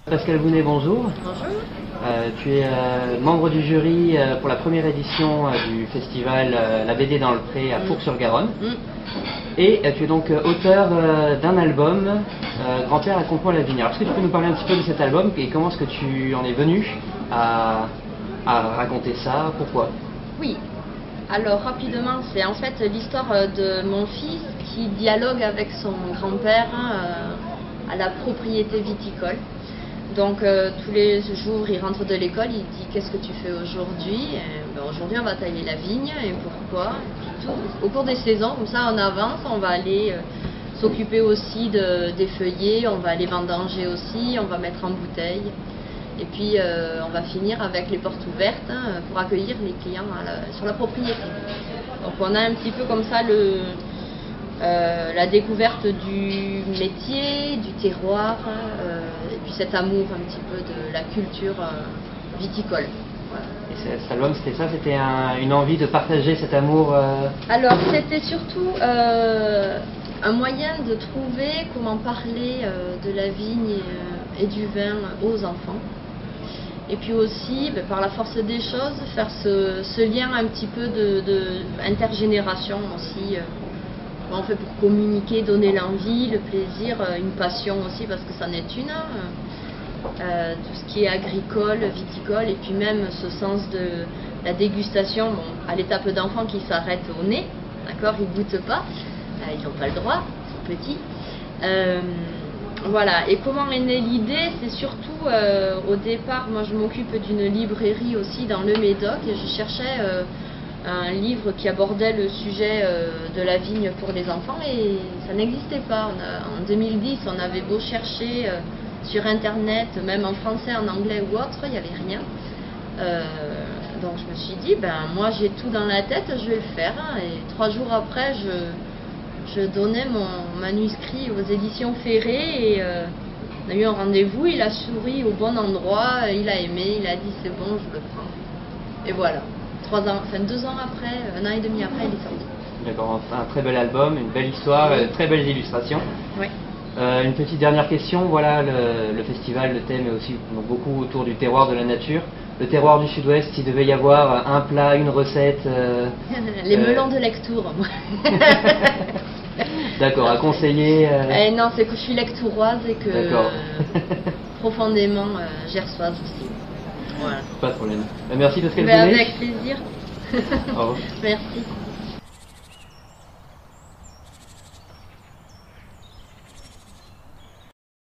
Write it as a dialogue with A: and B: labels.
A: Pascal Bounet, bonjour.
B: Bonjour.
A: Tu es membre du jury pour la première édition du festival La BD dans le Pré à Fours-sur-Garonne. Et tu es donc auteur d'un album, Grand-père accompagne la vigne. Alors, est-ce que tu peux nous parler un petit peu de cet album et comment est-ce que tu en es venu à raconter ça? Pourquoi?
B: Oui. Alors rapidement, c'est en fait l'histoire de mon fils qui dialogue avec son grand-père à la propriété viticole. Donc tous les jours, il rentre de l'école, il dit qu'est-ce que tu fais aujourd'hui? Aujourd'hui on va tailler la vigne, et pourquoi? Et puis tout, au cours des saisons, comme ça en avance, on va aller s'occuper aussi des feuillets, on va aller vendanger aussi, on va mettre en bouteille. Et puis on va finir avec les portes ouvertes pour accueillir les clients sur la propriété. Donc on a un petit peu comme ça la découverte du métier, du terroir, et puis cet amour un petit peu de la culture viticole. Voilà.
A: Et cet album, c'était ça? C'était une envie de partager cet amour
B: Alors c'était surtout un moyen de trouver comment parler de la vigne et du vin aux enfants. Et puis aussi, par la force des choses, faire ce lien un petit peu intergénération aussi. On fait pour communiquer, donner l'envie, le plaisir, une passion aussi, parce que c'en est une. Tout ce qui est agricole, viticole, et puis même ce sens de la dégustation, à l'étape d'enfant qui s'arrête au nez, d'accord, ils ne goûtent pas, ils n'ont pas le droit, ils sont petits. Voilà, et comment est née l'idée? C'est surtout, au départ, moi je m'occupe d'une librairie aussi dans le Médoc, et je cherchais un livre qui abordait le sujet de la vigne pour les enfants, et ça n'existait pas. En 2010, on avait beau chercher sur internet, même en français, en anglais ou autre, il n'y avait rien. Donc je me suis dit, moi j'ai tout dans la tête, je vais le faire, et 3 jours après, je donnais mon manuscrit aux éditions Ferré, et on a eu un rendez-vous, il a souri au bon endroit, il a aimé, il a dit c'est bon, je le prends. Et voilà, 2 ans après, 1 an et demi après, il est sorti.
A: D'accord, un très bel album, une belle histoire, très belles illustrations.
B: Oui.
A: Une petite dernière question, voilà, le festival, le thème est aussi beaucoup autour du terroir de la nature. Le terroir du Sud-Ouest, s'il devait y avoir un plat, une recette...
B: Les melons de Lectoure, moi.
A: D'accord, à conseiller
B: Non, c'est que je suis lectouroise et que profondément gersoise aussi. Voilà.
A: Pas de problème. Merci Pascal Bounet.
B: Avec plaisir.
A: Au revoir.
B: Merci.